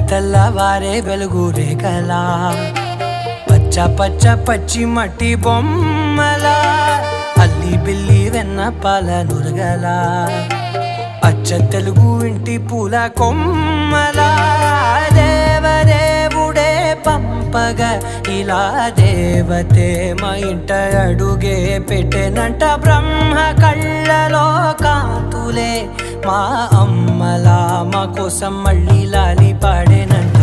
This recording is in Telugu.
తెల్లవారే వెలుగు రేఖలా పచ్చ పచ్చ పచ్చి మట్టి బొమ్మలా అల్లి బిల్లి వెన్న పాల నురగలా అచ్చ తెలుగు ఇంటి పూల కొమ్మలా దేవదేవుడే పంపగా ఇలా దేవతే మా ఇంట అడుగే పెట్టెనంట బ్రహ్మ కళ్ళలో కాంతులే మా అమ్మలా మా కోసం మళ్ళీ లాలి పాడేనంట.